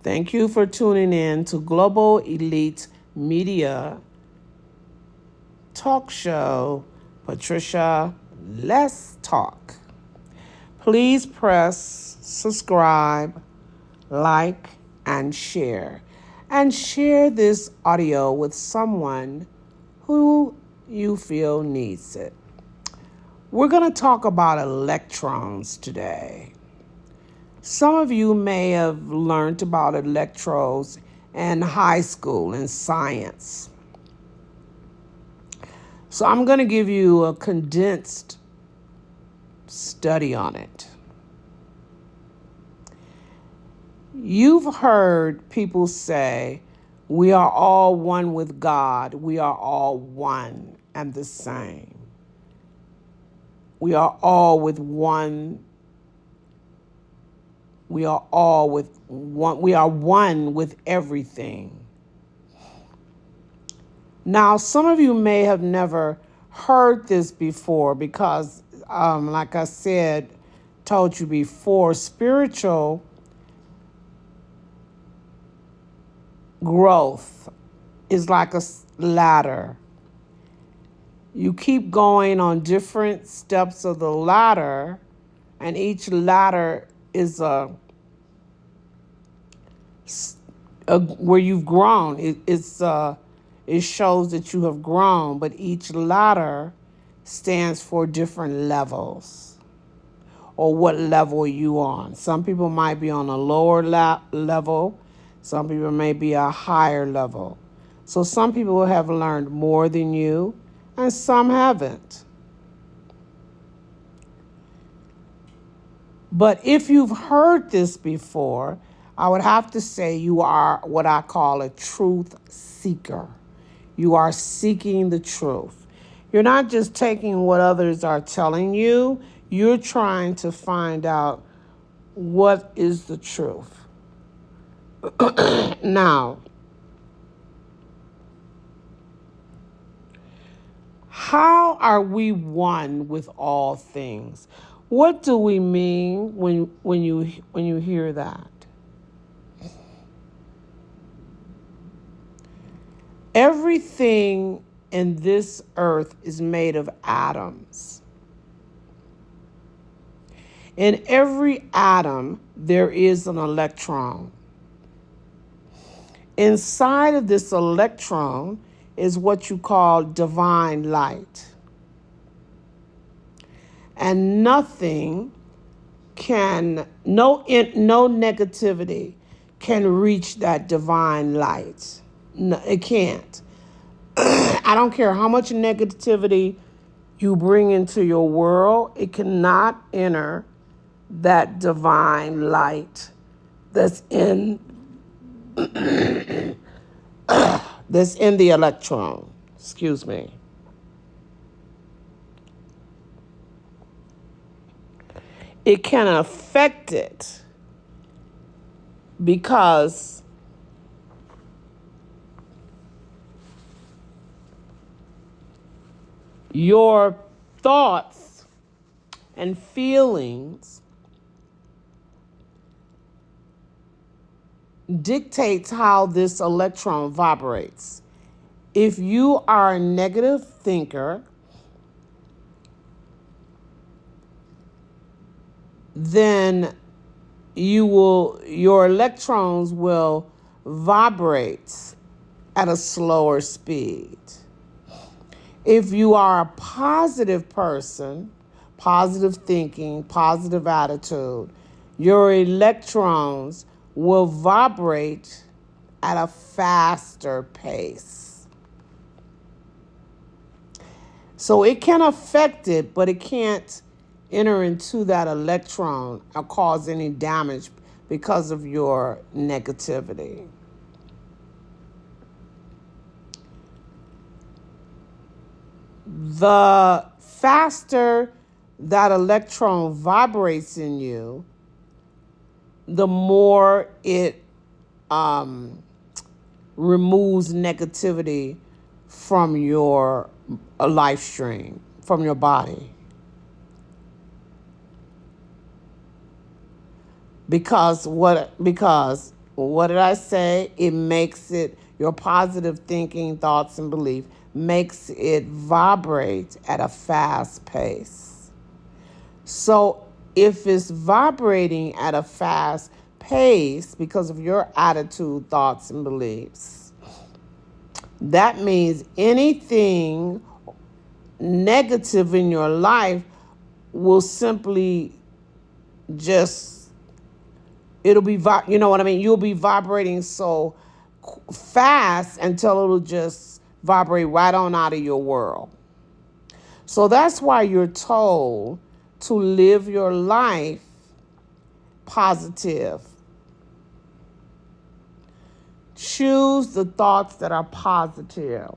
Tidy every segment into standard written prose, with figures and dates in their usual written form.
Thank you for tuning in to Global Elite Media Talk Show. Patricia, let's talk. Please press subscribe, like, and share. And share this audio with someone who you feel needs it. We're going to talk about electrons today. Some of you may have learned about electrons in high school in science. So I'm going to give you a condensed study on it. You've heard people say, we are all one with God. We are all one and the same. We are all with one. We are all with one. We are one with everything. Now, some of you may have never heard this before because, like I said, told you before, spiritual growth is like a ladder. You keep going on different steps of the ladder, and each ladder is a where you've grown. It shows that you have grown, but each ladder stands for different levels or what level are you on. Some people might be on a lower level. Some people may be a higher level. So some people have learned more than you and some haven't. But if you've heard this before, I would have to say you are what I call a truth seeker. You are seeking the truth. You're not just taking what others are telling you. You're trying to find out what is the truth. Now, how are we one with all things? What do we mean when you hear that? Everything in this earth is made of atoms. In every atom, there is an electron. Inside of this electron is what you call divine light. And nothing no negativity can reach that divine light. No, it can't. I don't care how much negativity you bring into your world, it cannot enter that divine light that's in that's in the electron. Excuse me. It can affect it because your thoughts and feelings dictates how this electron vibrates. If you are a negative thinker, then your electrons will vibrate at a slower speed. If you are a positive person, positive thinking, positive attitude, your electrons will vibrate at a faster pace. So it can affect it, but it can't enter into that electron or cause any damage because of your negativity. The faster that electron vibrates in you, the more it removes negativity from your life stream, from your body. Because What did I say? It makes it, your positive thinking, thoughts, and belief makes it vibrate at a fast pace. So if it's vibrating at a fast pace because of your attitude, thoughts, and beliefs, that means anything negative in your life will simply just, it'll be, you know what I mean? You'll be vibrating so fast until it'll just vibrate right on out of your world. So that's why you're told to live your life positive. Choose the thoughts that are positive.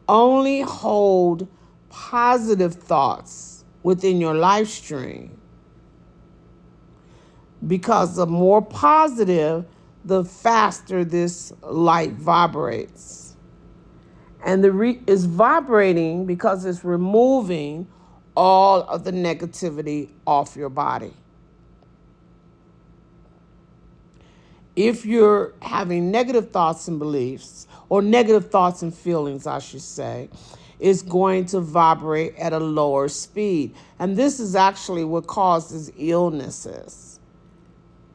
Only hold positive thoughts within your life stream, because the more positive, the faster this light vibrates. And it's vibrating because it's removing all of the negativity off your body. If you're having negative thoughts and beliefs, or negative thoughts and feelings, I should say, it's going to vibrate at a lower speed. And this is actually what causes illnesses,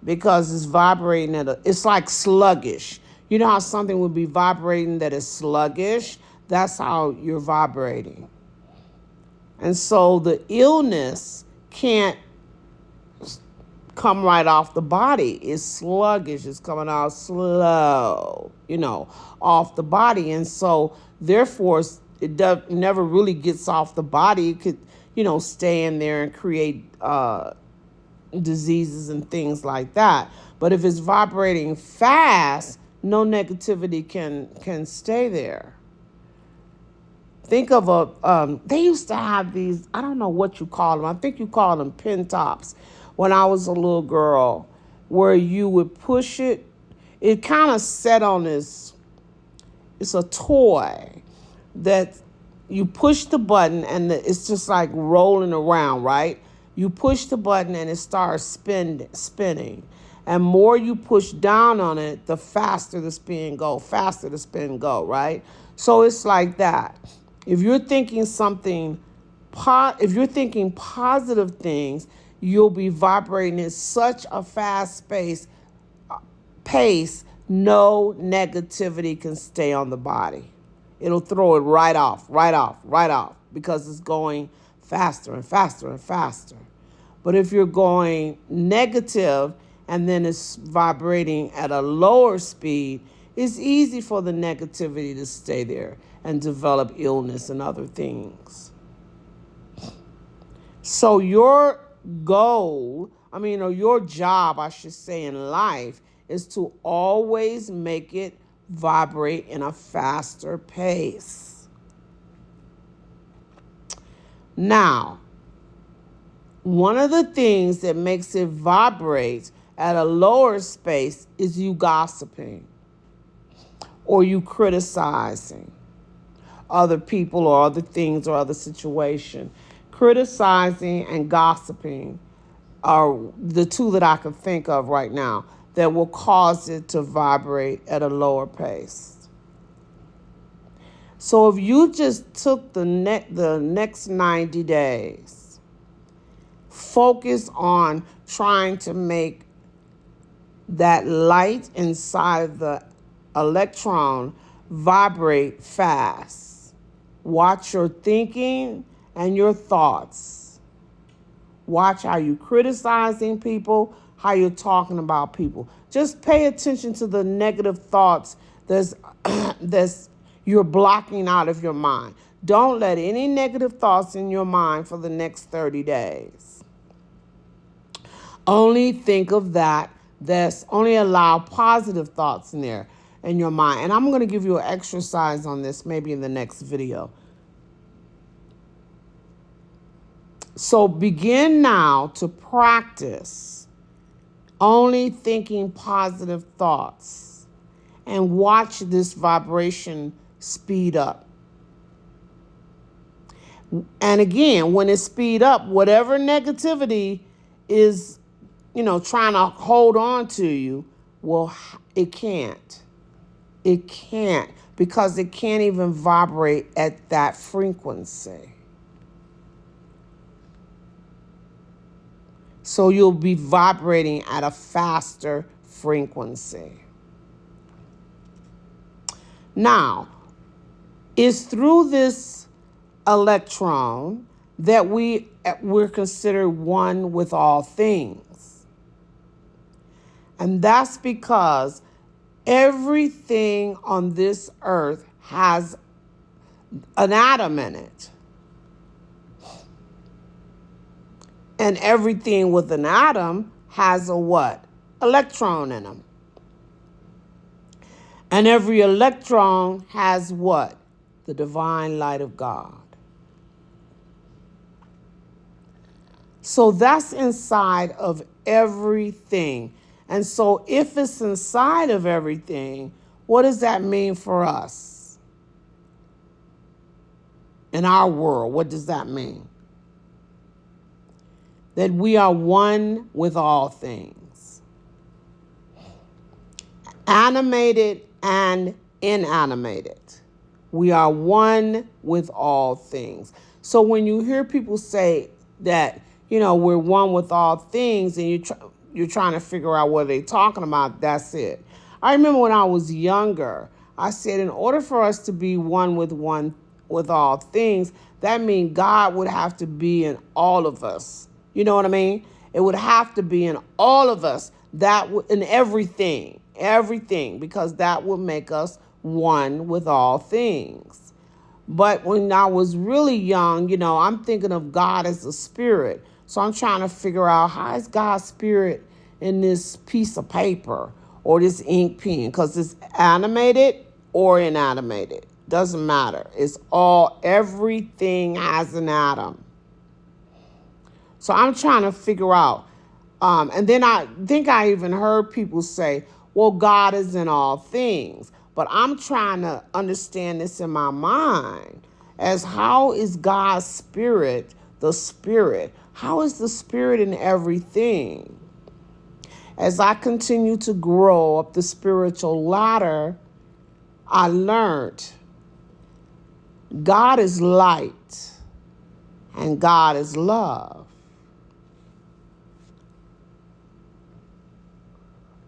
because it's vibrating it's like sluggish. You know how something would be vibrating that is sluggish? That's how you're vibrating. And so the illness can't come right off the body. It's sluggish. It's coming out slow, off the body. And so therefore it never really gets off the body. It could, stay in there and create diseases and things like that. But if it's vibrating fast, no negativity can stay there. Think of they used to have these, I don't know what you call them. I think you call them pin tops. When I was a little girl, where you would push it, it kind of set on this, it's a toy that you push the button and it's just like rolling around, right? You push the button and it starts spinning. And more you push down on it, the faster the spin go, right? So it's like that. If you're thinking if you're thinking positive things, you'll be vibrating at such a fast pace, no negativity can stay on the body. It'll throw it right off, because it's going faster and faster and faster. But if you're going negative and then it's vibrating at a lower speed, it's easy for the negativity to stay there and develop illness and other things. So your goal, or your job, I should say, in life is to always make it vibrate in a faster pace. Now, one of the things that makes it vibrate at a lower space is you gossiping or you criticizing other people or other things or other situation. Criticizing and gossiping are the two that I can think of right now that will cause it to vibrate at a lower pace. So if you just took the next 90 days, focus on trying to make that light inside the electron vibrate fast. Watch your thinking and your thoughts. Watch how you're criticizing people, how you're talking about people. Just pay attention to the negative thoughts that's you're blocking out of your mind. Don't let any negative thoughts in your mind for the next 30 days. Only think of only allow positive thoughts in there in your mind. And I'm going to give you an exercise on this maybe in the next video. So begin now to practice only thinking positive thoughts and watch this vibration speed up. And again, when it speed up, whatever negativity is, trying to hold on to you, well, it can't. It can't, because it can't even vibrate at that frequency. So you'll be vibrating at a faster frequency. Now, it's through this electron that we're considered one with all things. And that's because everything on this earth has an atom in it. And everything with an atom has a what? Electron in them. And every electron has what? The divine light of God. So that's inside of everything. And so if it's inside of everything, what does that mean for us? In our world, what does that mean? That we are one with all things. Animated and inanimated. We are one with all things. So when you hear people say that, we're one with all things, and you're trying to figure out what they're talking about, that's it. I remember when I was younger, I said in order for us to be one with all things, that means God would have to be in all of us. You know what I mean? It would have to be in all of us, in everything, because that would make us one with all things. But when I was really young, I'm thinking of God as a spirit. So I'm trying to figure out, how is God's spirit in this piece of paper or this ink pen? Because it's animated or inanimated. Doesn't matter. Everything has an atom. So I'm trying to figure out. And then I think I even heard people say, well, God is in all things. But I'm trying to understand this in my mind as how is God's spirit the spirit? How is the spirit in everything? As I continue to grow up the spiritual ladder, I learned God is light and God is love.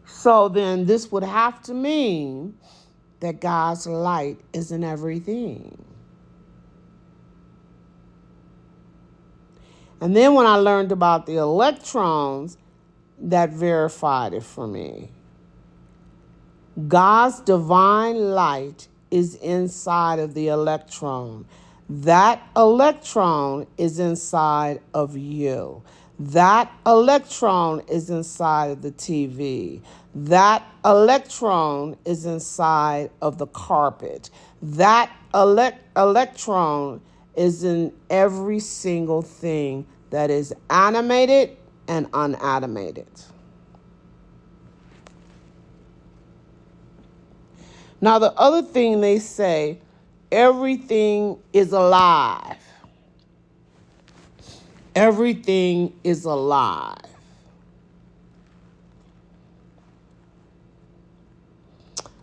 So then this would have to mean that God's light is in everything. And then when I learned about the electrons, that verified it for me. God's divine light is inside of the electron. That electron is inside of you. That electron is inside of the TV. That electron is inside of the carpet. That electron is in every single thing that is animated and unanimated. Now, the other thing they say, everything is alive. Everything is alive.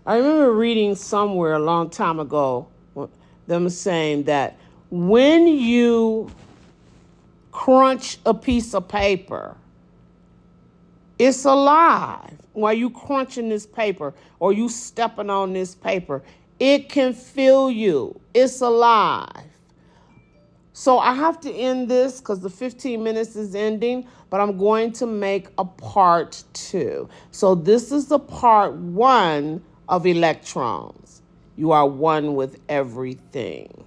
I remember reading somewhere a long time ago them saying that when you crunch a piece of paper, it's alive. While you crunching this paper or you stepping on this paper, it can feel you. It's alive. So I have to end this because the 15 minutes is ending, but I'm going to make a part 2. So this is the part 1 of electrons. You are one with everything.